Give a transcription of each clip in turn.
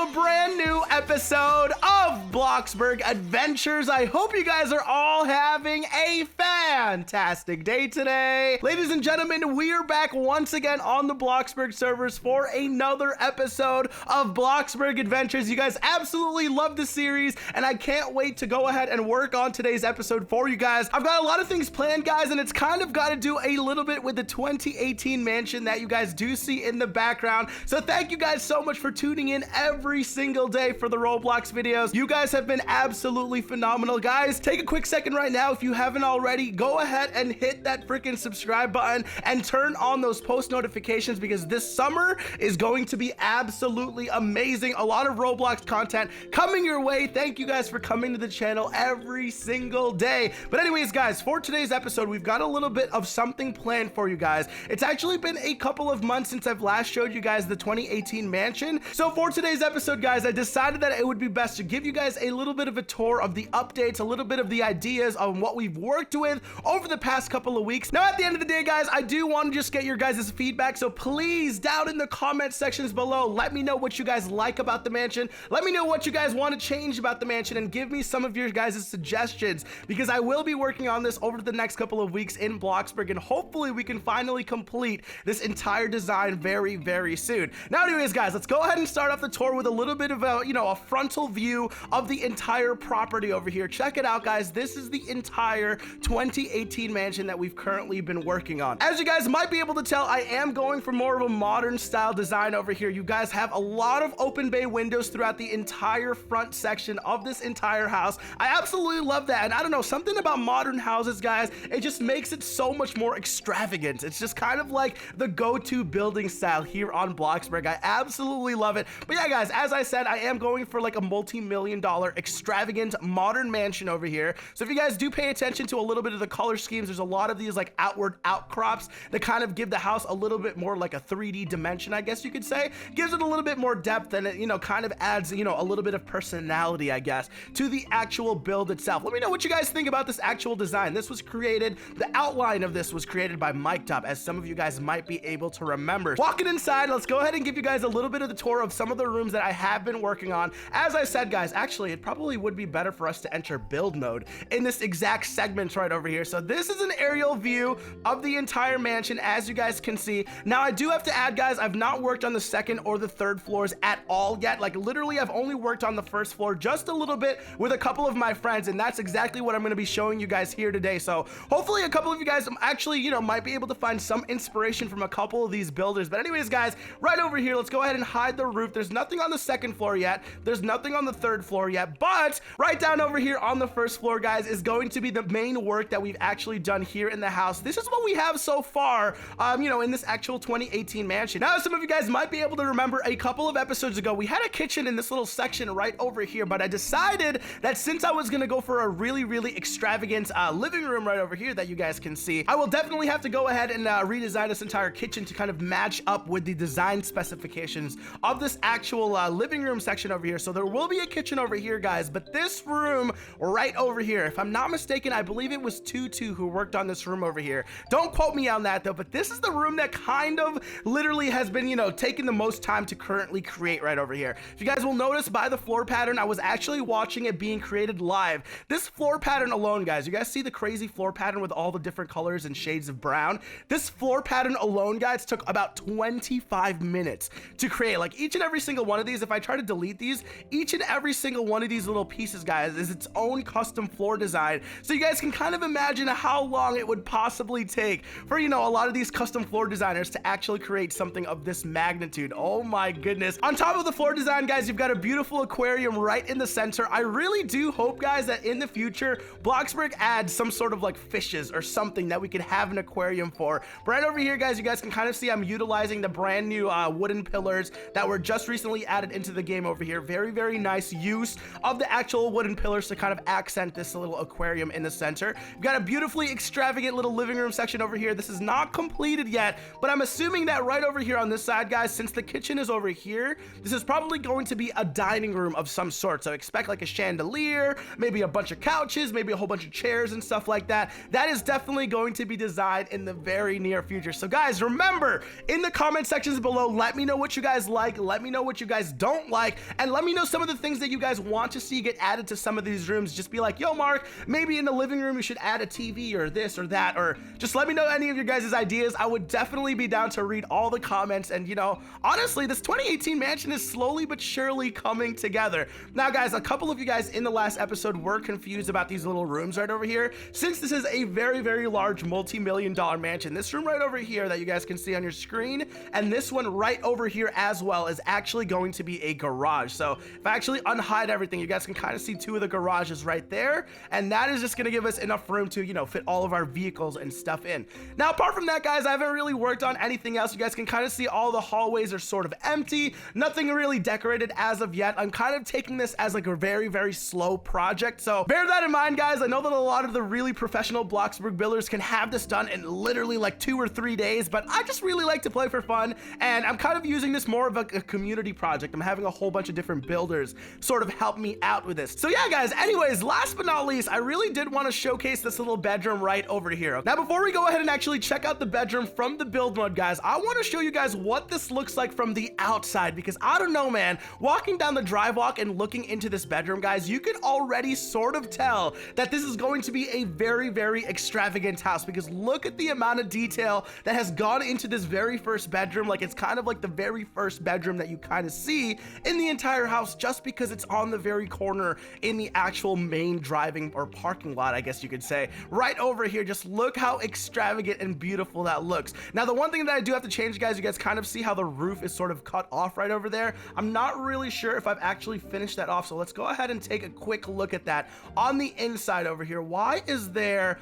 a brand new episode of Bloxburg Adventures. I hope you guys are all having a fantastic day today. Ladies and gentlemen, we are back once again on the Bloxburg servers for another episode of Bloxburg Adventures. You guys absolutely love the series, and I can't wait to go ahead and work on today's episode for you guys. I've got a lot of things planned, guys, and it's kind of got to do a little bit with the 2018 mansion that you guys do see in the background. So thank you guys so much for tuning in every single day for the Roblox videos. You guys have been absolutely phenomenal. Guys, take a quick second right now. If you haven't already, go ahead and hit that freaking subscribe button and turn on those post notifications, because this summer is going to be absolutely amazing. A lot of Roblox content coming your way. Thank you guys for coming to the channel every single day. But anyways, guys, for today's episode, we've got a little bit of something planned for you guys. It's actually been a couple of months since I've last showed you guys the 2018 mansion. So for today's episode, guys, I decided that it would be best to give you guys a little bit of a tour of the updates, a little bit of the ideas on what we've worked with over the past couple of weeks. Now, at the end of the day, guys, I do want to just get your guys' feedback. So please, down in the comment sections below, let me know what you guys like about the mansion. Let me know what you guys want to change about the mansion, and give me some of your guys' suggestions, because I will be working on this over the next couple of weeks in Bloxburg, and hopefully we can finally complete this entire design very, very soon. Now, anyways, guys, let's go ahead and start off the tour with a little bit of a, a frontal view of the entire property over here. Check it out, guys. This is the entire 2018 mansion that we've currently been working on. As you guys might be able to tell, I am going for more of a modern style design over here. You guys have a lot of open bay windows throughout the entire front section of this entire house. I absolutely love that. And I don't know, something about modern houses, guys, it just makes it so much more extravagant. It's just kind of like the go-to building style here on Bloxburg. I absolutely love it. But yeah, guys, as I said, I am going for like a multi-million-dollar extravagant modern mansion over here. So if you guys do pay attention to a little bit of the color schemes, there's a lot of these like outward outcrops that kind of give the house a little bit more like a 3D dimension, I guess you could say. Gives it a little bit more depth, and it, kind of adds, a little bit of personality, I guess, to the actual build itself. Let me know what you guys think about this actual design. This was created, the outline of this was created by Mike Top, as some of you guys might be able to remember. Walking inside, let's go ahead and give you guys a little bit of the tour of some of the rooms that I have been working on. As I said, guys, actually, it probably would be better for us to enter build mode in this exact segment right over here. So this is an aerial view of the entire mansion, as you guys can see. Now, I do have to add, guys, I've not worked on the second or the third floors at all yet. Like, literally, I've only worked on the first floor just a little bit with a couple of my friends, and that's exactly what I'm going to be showing you guys here today. So hopefully a couple of you guys actually, might be able to find some inspiration from a couple of these builders. But anyways, guys, right over here, let's go ahead and hide the roof. There's nothing on the second floor yet. There's nothing on the third floor yet, but right down over here on the first floor, guys, is going to be the main work that we've actually done here in the house. This is what we have so far, in this actual 2018 mansion. Now, some of you guys might be able to remember a couple of episodes ago, we had a kitchen in this little section right over here, but I decided that since I was gonna go for a really, really extravagant living room right over here that you guys can see, I will definitely have to go ahead and redesign this entire kitchen to kind of match up with the design specifications of this actual living room section over here. So there will be a kitchen over here, guys, but this room right over here, if I'm not mistaken, I believe it was Tutu who worked on this room over here. Don't quote me on that though, but this is the room that kind of literally has been, taking the most time to currently create right over here. If you guys will notice by the floor pattern, I was actually watching it being created live. This floor pattern alone, guys, you guys see the crazy floor pattern with all the different colors and shades of brown? This floor pattern alone, guys, took about 25 minutes to create. Like, each and every single one of these, if I try to delete these, each and every single one of these little pieces, guys, is its own custom floor design. So you guys can kind of imagine how long it would possibly take for, a lot of these custom floor designers to actually create something of this magnitude. Oh my goodness. On top of the floor design, guys, you've got a beautiful aquarium right in the center. I really do hope, guys, that in the future, Bloxburg adds some sort of like fishes or something that we could have an aquarium for. But right over here, guys, you guys can kind of see I'm utilizing the brand new wooden pillars that were just recently added into the game over here. Very, very nice use of the actual wooden pillars to kind of accent this little aquarium in the center. You've got a beautifully extravagant little living room section over here. This is not completed yet, but I'm assuming that right over here on this side, guys, since the kitchen is over here, this is probably going to be a dining room of some sort. So expect like a chandelier, maybe a bunch of couches, maybe a whole bunch of chairs and stuff like that. That is definitely going to be designed in the very near future. So guys, remember, in the comment sections below, let me know what you guys like. Let me know what you guys don't like, and let me know some of the things that you guys want to see get added to some of these rooms. Just be like, yo, Mark, maybe in the living room you should add a TV or this or that, or just let me know any of your guys' ideas. I would definitely be down to read all the comments. And, you know, honestly, this 2018 mansion is slowly but surely coming together. Now, guys, a couple of you guys in the last episode were confused about these little rooms right over here. Since this is a very, very large multi-million-dollar mansion, this room right over here that you guys can see on your screen, and this one right over here as well, is actually going to be a garage. So if I actually unhide everything, you guys can kind of see two of the garages right there, and that is just going to give us enough room to, you know, fit all of our vehicles and stuff in. Now, apart from that, guys, I haven't really worked on anything else. You guys can kind of see all the hallways are sort of empty, nothing really decorated as of yet. I'm kind of taking this as like a very, very slow project, so bear that in mind, guys. I know that a lot of the really professional Bloxburg builders can have this done in literally like 2 or 3 days, but I just really like to play for fun, and I'm kind of using this more of a community project. I'm having a whole bunch of different builders sort of help me out with this. So yeah, guys, anyways, last but not least, I really did want to showcase this little bedroom right over here. Now, before we go ahead and actually check out the bedroom from the build mode, guys, I want to show you guys what this looks like from the outside, because I don't know, man, walking down the drive walk and looking into this bedroom, guys, you can already sort of tell that this is going to be a very, very extravagant house, because look at the amount of detail that has gone into this very first bedroom. Like, it's kind of like the very first bedroom that you kind of see in the entire house, just because it's on the very corner in the actual main driving or parking lot, I guess you could say, right over here. Just look how extravagant and beautiful that looks. Now, the one thing that I do have to change, guys, you guys kind of see how the roof is sort of cut off right over there. I'm not really sure if I've actually finished that off, so let's go ahead and take a quick look at that on the inside over here. Why is there,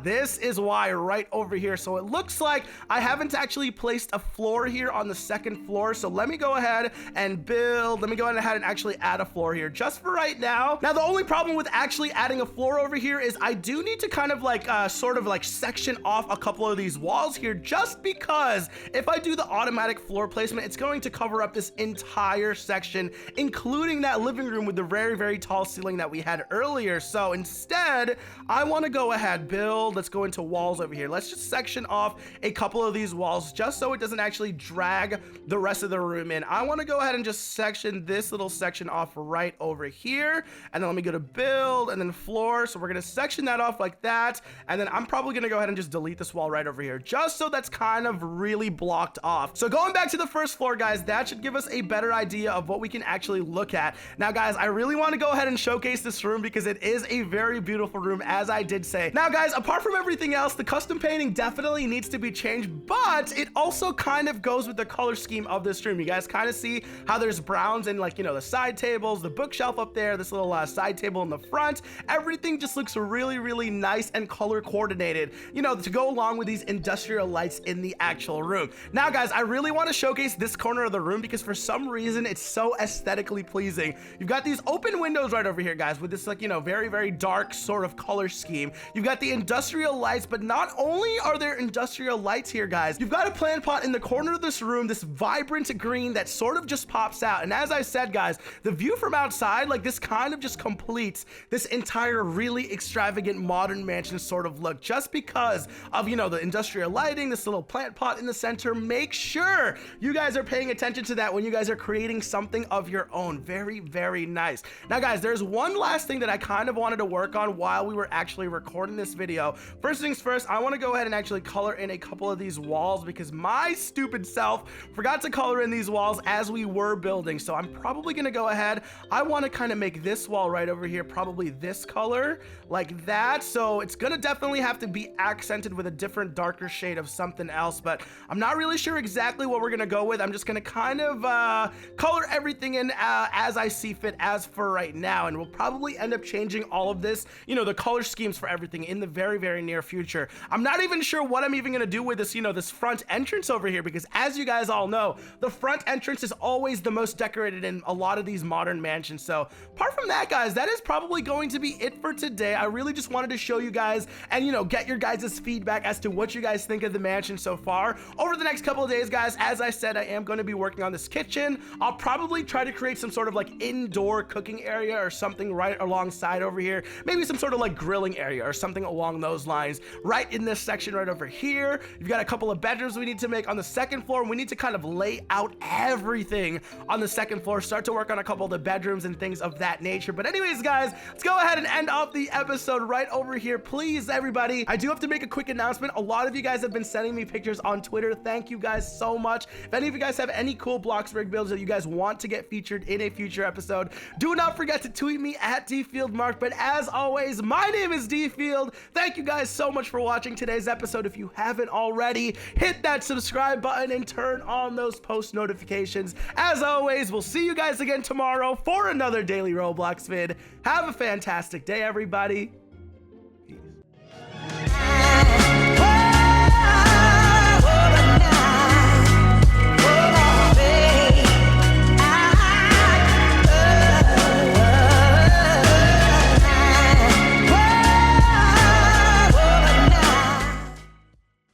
this is why right over here. So it looks like I haven't actually placed a floor here on the second floor, so let me go ahead and build, let me go ahead and actually add a floor here just for right now. Now, the only problem with actually adding a floor over here is I do need to kind of like sort of like section off a couple of these walls here, just because if I do the automatic floor placement, it's going to cover up this entire section, including that living room with the very, very tall ceiling that we had earlier. So instead, I want to go ahead, build, let's go into walls over here. Let's just section off a couple of these walls just so it doesn't actually drag the rest of the room in. I want to go ahead and just section this little section off right over here, and then let me go to build and then floor. So we're going to section that off like that, and then I'm probably going to go ahead and just delete this wall right over here, just so that's kind of really blocked off. So going back to the first floor, guys, that should give us a better idea of what we can actually look at. Now, guys, I really want to go ahead and showcase this room because it is a very beautiful room, as I did say. Now, guys, apart from everything else, the custom painting definitely needs to be changed, but it also kind of goes with the color scheme of this room. You guys kind of see how there's browns and, like, you know, the side tables, the bookshelf up there, this little side table in the front. Everything just looks really, really nice and color coordinated, you know, to go along with these industrial lights in the actual room. Now, guys, I really want to showcase this corner of the room because for some reason it's so aesthetically pleasing. You've got these open windows right over here, guys, with this, like, you know, very, very dark sort of color scheme. You've got the industrial lights, but not only are there industrial lights here, guys, you've got a plant pot in the corner of this room, this vibrant green that sort of just pops out. And as I said, guys, the view from outside, like, this kind of just completes this entire really extravagant modern mansion sort of look, just because of, you know, the industrial lighting, this little plant pot in the center. Make sure you guys are paying attention to that when you guys are creating something of your own. Very, very nice. Now, guys, there's one last thing that I kind of wanted to work on while we were actually recording this video. First things first, I want to go ahead and actually color in a couple of these walls because my stupid self forgot to color in these walls as we were building. So I'm probably going to go ahead. I want to kind of make this wall right over here probably this color, like that. So it's going to definitely have to be accented with a different darker shade of something else, but I'm not really sure exactly what we're going to go with. I'm just going to kind of color everything in as I see fit as for right now, and we'll probably end up changing all of this, you know, the color schemes for everything in the very, very near future. I'm not even sure what I'm even going to do with this, you know, this front entrance over here, because as you guys all know, the front entrance is always the most decorated in a lot of these modern mansions. So apart from that, guys, that is probably going to be it for today. I really just wanted to show you guys and, you know, get your guys' feedback as to what you guys think of the mansion so far. Over the next couple of days, guys, as I said, I am going to be working on this kitchen. I'll probably try to create some sort of like indoor cooking area or something right alongside over here. Maybe some sort of like grilling area or something along those lines right in this section right over here. You've got a couple of bedrooms we need to make on the second floor, and we need to kind of lay out everything everything on the second floor, start to work on a couple of the bedrooms and things of that nature. But anyways, guys, let's go ahead and end off the episode right over here. Please, everybody, I do have to make a quick announcement. A lot of you guys have been sending me pictures on Twitter. Thank you guys so much. If any of you guys have any cool Bloxburg builds that you guys want to get featured in a future episode, do not forget to tweet me at DfieldMark. But as always, my name is DField. Thank you guys so much for watching today's episode. If you haven't already, hit that subscribe button and turn on those post notifications. As always, we'll see you guys again tomorrow for another daily Roblox vid. Have a fantastic day, everybody.